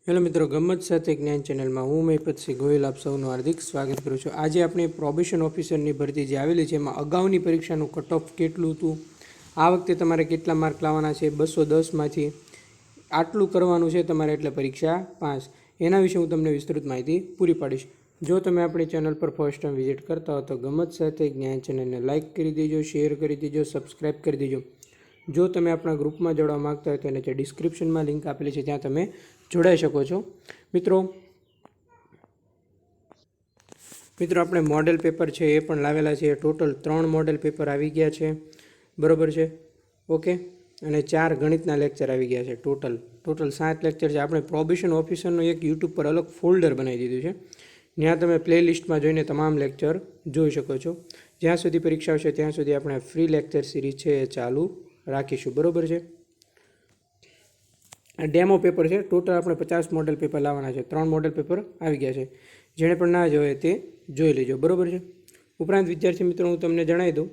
Hello મિત્રો, ગમ્મત સાથે જ્ઞાન ચેનલમાં હું મહિપતસિંહ ગોહિલ આપ સૌનું હાર્દિક સ્વાગત કરું છું। આજે આપણે પ્રોબેશન ઓફિસરની ભરતી જે આવેલી છે એમાં અગાઉની પરીક્ષાનું કટ ઓફ કેટલું હતું, આ વખતે તમારે કેટલા માર્ક લાવવાના છે, 210માંથી આટલું કરવાનું છે તમારે એટલે પરીક્ષા પાસ, એના વિશે હું તમને વિસ્તૃત માહિતી પૂરી પાડીશ। જો તમે આપણી ચેનલ પર ફર્સ્ટ ટાઈમ વિઝિટ કરતા હો તો ગમ્મત સાથે જ્ઞાન ચેનલને લાઇક કરી દેજો, શેર કરી દેજો, સબસ્ક્રાઈબ કરી દેજો। જો તમે આપણા ગ્રુપમાં જોડવા માગતા હોય તો એને જે ડિસ્ક્રિપ્શનમાં લિંક આપેલી છે ત્યાં તમે જોડાઈ શકો છો। મિત્રો આપણે મોડેલ પેપર છે એ પણ લાવેલા છે। ટોટલ 3 મોડેલ પેપર આવી ગયા છે, બરાબર છે, ઓકે, અને 4 ગણિતના લેક્ચર આવી ગયા છે। ટોટલ 7 લેક્ચર છે। આપણે પ્રોબેશન ઓફિસરનું એક યુટ્યુબ પર અલગ ફોલ્ડર બનાવી દીધું છે, ત્યાં તમે પ્લેલિસ્ટમાં જોઈને તમામ લેક્ચર જોઈ શકો છો। જ્યાં સુધી પરીક્ષા આવશે ત્યાં સુધી આપણે ફ્રી લેક્ચર સિરીઝ છે એ ચાલુ રાખીશું, બરાબર છે। આ ડેમો પેપર છે। ટોટલ આપણે 50 મોડેલ પેપર લાવવાના છે। 3 મોડેલ પેપર આવી ગયા છે, જેણે પણ ના જોઈએ તે જોઈ લેજો, બરાબર છે। ઉપરાંત વિદ્યાર્થી મિત્રો હું તમને જણાવી દઉં,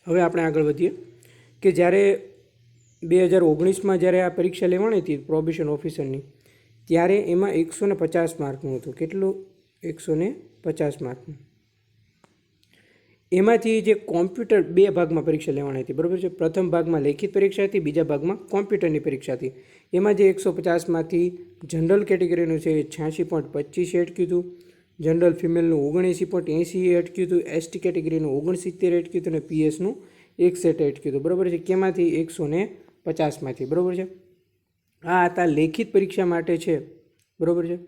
હવે આપણે આગળ વધીએ કે જ્યારે 2019માં જ્યારે આ પરીક્ષા લેવાની હતી પ્રોબેશન ઓફિસરની, ત્યારે એમાં 150 માર્કનું હતું। કેટલું? 150 માર્કનું। એમાંથી જે કોમ્પ્યુટર 2 ભાગમાં પરીક્ષા લેવાની હતી, બરાબર છે। પ્રથમ ભાગમાં લેખિત પરીક્ષા હતી, બીજા ભાગમાં કોમ્પ્યુટરની પરીક્ષા હતી। એમાં જે 150માંથી જનરલ કેટેગરીનું છે એ 86.25 અટક્યું હતું, જનરલ ફિમેલનું 79.80 અટક્યું હતું, એસટી કેટેગરીનું 69 અટક્યું હતું અને પીએસનું 61 અટક્યું હતું, બરાબર છે। કેમાંથી? 150માંથી, બરાબર છે। આ હતા લેખિત પરીક્ષા માટે છે, બરાબર છે।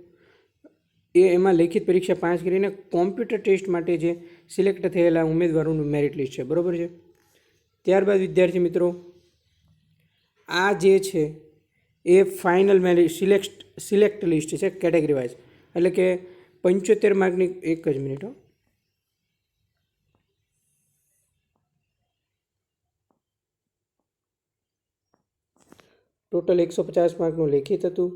એમાં લેખિત પરીક્ષા પાસ કરીને કોમ્પ્યુટર ટેસ્ટ માટે જે સિલેક્ટ થયેલા ઉમેદવારોનું મેરિટ લિસ્ટ છે, બરાબર છે। ત્યારબાદ વિદ્યાર્થી મિત્રો આ જે છે એ ફાઇનલ મેરિટ સિલેક્ટ લિસ્ટ છે કેટેગરી વાઇઝ, એટલે કે 75 માર્કની, એક જ મિનિટ, ટોટલ 150 માર્કનું લેખિત હતું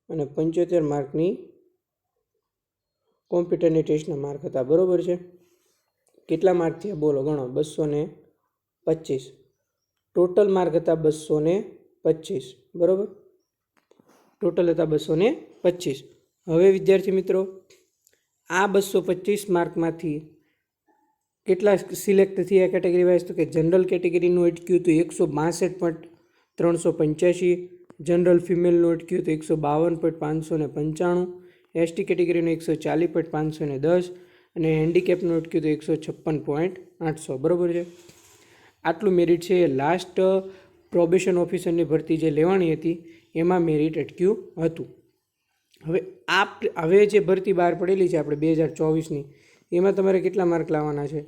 અને 75 માર્કની કોમ્પ્યુટરની ટેસ્ટના માર્ક હતા, બરાબર છે। કેટલા માર્ક થયા બોલો, ગણો? 225। ટોટલ માર્ક હતા 225, બરાબર, ટોટલ હતા 225। હવે વિદ્યાર્થી મિત્રો આ 225 માર્કમાંથી કેટલા સિલેક્ટ થયા કેટેગરી વાઇઝ? તો કે જનરલ કેટેગરીનું અટક્યું હતું 162.385, જનરલ ફિમેલનું અટક્યું હતું 152.595, એસટી કેટેગરીનું 140.510 અને હેન્ડીકેપનું અટક્યું હતું 156.800, બરાબર છે। આટલું મેરિટ છે એ લાસ્ટ પ્રોબેશન ઓફિસરની ભરતી જે લેવાની હતી એમાં મેરિટ અટક્યું હતું। હવે જે ભરતી બહાર પડેલી છે આપણે 2024ની, એમાં તમારે કેટલા માર્ક લાવવાના છે?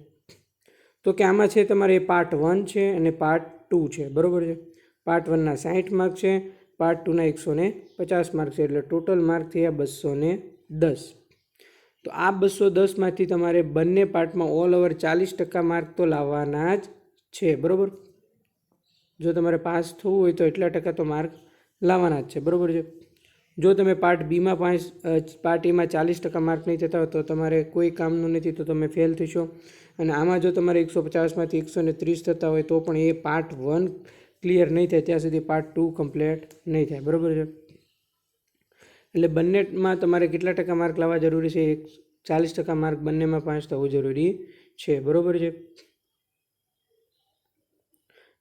તો કે આમાં છે તમારે પાર્ટ 1 છે અને પાર્ટ 2 છે, બરાબર છે। પાર્ટ 1ના 60 માર્ક છે, પાર્ટ 2ના 150 માર્ક છે, એટલે ટોટલ માર્ક થયા 210। તો આ 210માંથી તમારે બંને પાર્ટમાં ઓલ ઓવર 40% માર્ક તો લાવવાના જ છે, બરાબર। જો તમારે પાસ થવું હોય તો એટલા ટકા તો માર્ક લાવવાના જ છે, બરાબર છે। જો તમે પાર્ટ બીમાં પાર્ટ એમાં 40% માર્ક નહીં થતા હોય તો તમારે કોઈ કામનું નથી, તો તમે ફેલ થશો। અને આમાં જો તમારે 150માંથી 130 થતા હોય તો પણ એ પાર્ટ 1 ક્લિયર નહીં થાય ત્યાં સુધી પાર્ટ 2 કમ્પ્લીટ નહીં થાય, બરાબર છે। એટલે બંનેમાં તમારે કેટલા ટકા માર્ક લાવવા જરૂરી છે? 40% માર્ક બંનેમાં પાસ થવું જરૂરી છે, બરાબર છે।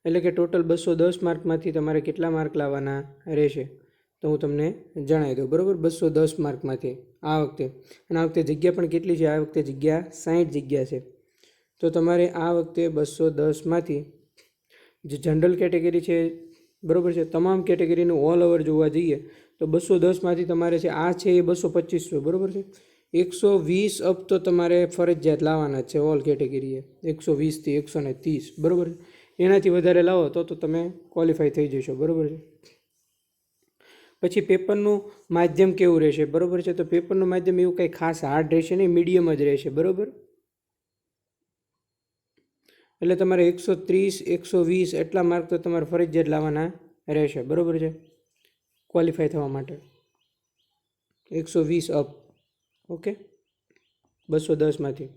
એટલે કે ટોટલ 210 માર્કમાંથી તમારે કેટલા માર્ક લાવવાના રહેશે તો હું તમને જણાવી દઉં, બરાબર। 210 માર્કમાંથી આ વખતે, અને આ વખતે જગ્યા પણ કેટલી છે? આ વખતે જગ્યા 60 જગ્યા છે। તો તમારે આ વખતે 210માંથી જે જનરલ કેટેગરી છે, બરાબર છે, તમામ કેટેગરીનું ઓલ ઓવર જોવા જઈએ તો 210માંથી તમારે છે આ છે એ 225 છે, બરાબર છે। 120 અપ તો તમારે ફરજિયાત લાવવાના જ છે ઓલ કેટેગરીએ, 120થી 130, બરાબર છે। એનાથી વધારે લાવો તો તમે ક્વોલિફાય થઈ જશો, બરાબર છે। પછી પેપરનું માધ્યમ કેવું રહેશે, બરાબર છે? તો પેપરનું માધ્યમ એવું કંઈ ખાસ હાર્ડ રહેશે નહીં, મીડિયમ જ રહેશે, બરાબર। એટલે તમારે 130, 120 એટલા માર્ક તો તમારે ફરજિયાત લાવવાના રહેશે, બરાબર છે, ક્વોલિફાય થવા માટે। 120 અપ, ઓકે, 210માંથી।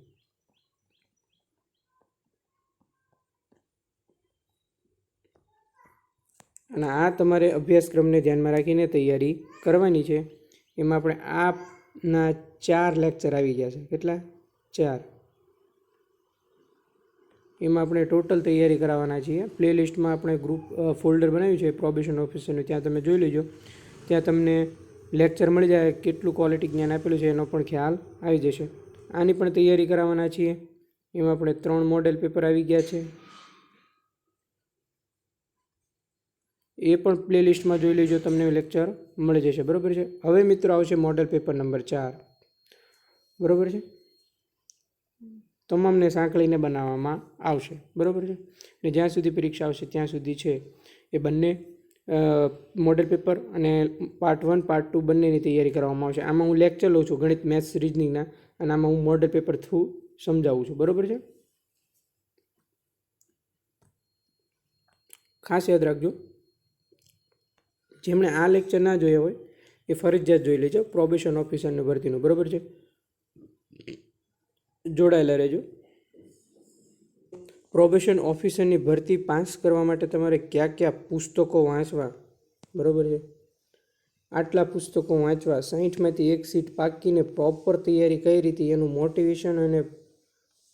અને આ તમારે અભ્યાસક્રમને ધ્યાનમાં રાખીને તૈયારી કરવાની છે. એમાં આપણે આપના 4 લેક્ચર આવી ગયા છે. કેટલા? 4. એમાં આપણે ટોટલ તૈયારી કરાવવાના છીએ. પ્લેલિસ્ટમાં આપણે ગ્રુપ ફોલ્ડર બનાવ્યું છે પ્રોબેશન ઓફિસરનું, ત્યાં તમે જોઈ લેજો. ત્યાં તમને લેક્ચર મળી જાય, કેટલું ક્વોલિટી જ્ઞાન આપેલું છે એનો પણ ખ્યાલ આવી જશે. આની પણ તૈયારી કરાવવાના છીએ. એમાં આપણે 3 મોડેલ પેપર આવી ગયા છે, એ પણ પ્લેલિસ્ટમાં જોઈ લેજો, તમને લેક્ચર મળી જશે. બરાબર છે. હવે મિત્રો આવશે મોડેલ પેપર નંબર 4. બરાબર છે. તમામને સાંકળીને બનાવવામાં આવશે. બરાબર છે. અને જ્યાં સુધી પરીક્ષા આવશે ત્યાં સુધી છે એ બંને મોડેલ પેપર અને પાર્ટ 1 પાર્ટ 2 બંનેની તૈયારી કરવામાં આવશે. આમાં હું લેક્ચર લઉં છું ગણિત, મેથ્સ, રિઝનિંગના, અને આમાં હું મોડેલ પેપર થ્રુ સમજાવું છું. બરાબર છે. ખાસ યાદ રાખજો, જેમણે આ લેક્ચર ના જોયા હોય એ ફરજિયાત જોઈ લેજો, પ્રોબેશન ઓફિસરની ભરતીનું. બરાબર છે. જોડાયેલા રહેજો. પ્રોબેશન ઓફિસરની ભરતી પાસ કરવા માટે તમારે કયા કયા પુસ્તકો વાંચવા, બરાબર છે, આટલા પુસ્તકો વાંચવા, 60માંથી 1 સીટ પાકીને પ્રોપર તૈયારી કઈ રીતે, એનું મોટિવેશન અને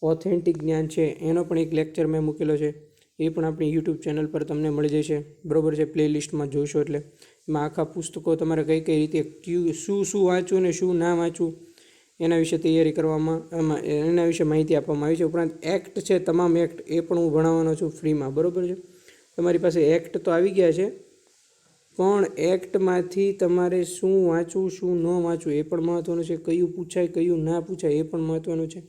ઓથેન્ટિક જ્ઞાન છે એનો પણ એક લેક્ચર મેં મૂકેલો છે. એ પણ આપણી યુટ્યુબ ચેનલ પર તમને મળી જશે. બરાબર છે. પ્લેલિસ્ટમાં જોશો એટલે એમાં આખા પુસ્તકો તમારે કઈ કઈ રીતે શું વાંચવું ને શું ના વાંચવું એના વિશે તૈયારી કરવામાં, એના વિશે માહિતી આપવામાં આવી છે. ઉપરાંત એક્ટ છે, તમામ એક્ટ એ પણ હું ભણાવવાનો છું ફ્રીમાં. બરાબર છે. તમારી પાસે એક્ટ તો આવી ગયા છે, પણ એક્ટમાંથી તમારે શું વાંચવું શું ન વાંચવું એ પણ મહત્ત્વનું છે. કયું પૂછાય કયું ના પૂછાય એ પણ મહત્ત્વનું છે.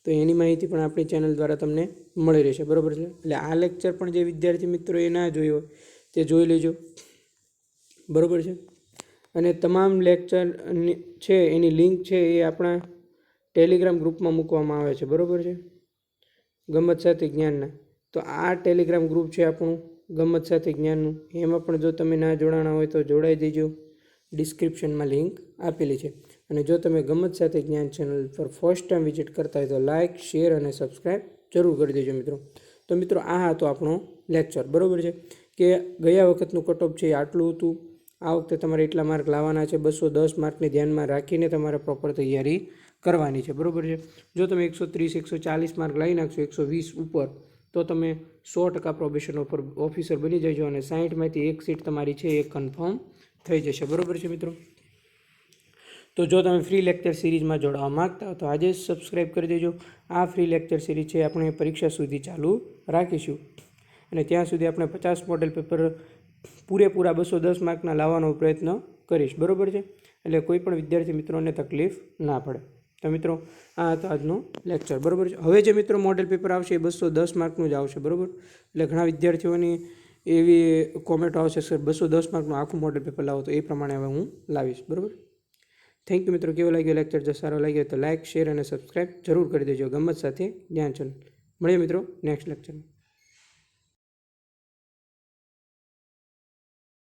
તો એની માહિતી પણ આપણી ચેનલ દ્વારા તમને મળી રહેશે. બરાબર છે. એટલે આ લેક્ચર પણ જે વિદ્યાર્થી મિત્રો એ ના જોયો હોય તે જોઈ લેજો. બરાબર છે. અને તમામ લેક્ચર છે એની લિંક છે એ આપણા ટેલિગ્રામ ગ્રુપમાં મૂકવામાં આવે છે. બરાબર છે. ગમત સાથે જ્ઞાનના. તો આ ટેલિગ્રામ ગ્રુપ છે આપણું ગમત સાથે જ્ઞાનનું. એમાં પણ જો તમે ના જોડાણા હોય તો જોડાઈ દેજો. ડિસ્ક્રિપ્શનમાં લિંક આપેલી છે. અને જો તમે ગમત સાથે જ્ઞાન ચેનલ પર ફર્સ્ટ ટાઈમ વિઝિટ કરતા હોય તો લાઇક, શેર અને સબસ્ક્રાઈબ જરૂર કરી દેજો મિત્રો. તો મિત્રો આ હતો આપણો લેક્ચર. બરાબર છે. કે ગયા વખતનું કટઓફ છે એ આટલું હતું. આ વખતે તમારે એટલા માર્ક લાવવાના છે. 210 માર્કને ધ્યાનમાં રાખીને તમારે પ્રોપર તૈયારી કરવાની છે. બરાબર છે. જો તમે 130, 140 માર્ક લાવી નાખશો 120 ઉપર, તો તમે 100% પ્રોબેશન ઓફિસર બની જજો અને 60માંથી 1 સીટ તમારી છે એ કન્ફર્મ થઈ જશે. બરાબર છે મિત્રો. તો જો તમે ફ્રી લેક્ચર સિરીઝમાં જોડાવા માગતા હો તો આજે જ સબસ્ક્રાઈબ કરી દેજો. આ ફ્રી લેક્ચર સિરીઝ છે આપણે પરીક્ષા સુધી ચાલુ રાખીશું, અને ત્યાં સુધી આપણે 50 મોડેલ પેપર પૂરેપૂરા 210 માર્કના લાવવાનો પ્રયત્ન કરીશ. બરાબર છે. એટલે કોઈ પણ વિદ્યાર્થી મિત્રોને તકલીફ ના પડે. તો મિત્રો આ હતો આજનો લેક્ચર. બરાબર છે. હવે જે મિત્રો મોડેલ પેપર આવશે એ 210 માર્કનું જ આવશે. બરાબર. એટલે ઘણા વિદ્યાર્થીઓની એવી કોમેન્ટો આવશે, સર 210 માર્કનું આખું મોડેલ પેપર લાવો, તો એ પ્રમાણે હવે હું લાવીશ. બરાબર. થેન્ક યુ મિત્રો. કેવો લાગ્યો લેક્ચર? જો સારો લાગ્યો તો લાઇક, શેર અને સબસ્ક્રાઈબ જરૂર કરી દેજો. ગમત સાથે જ્ઞાન ચેનલ. મળીએ મિત્રો નેક્સ્ટ લેક્ચરમાં.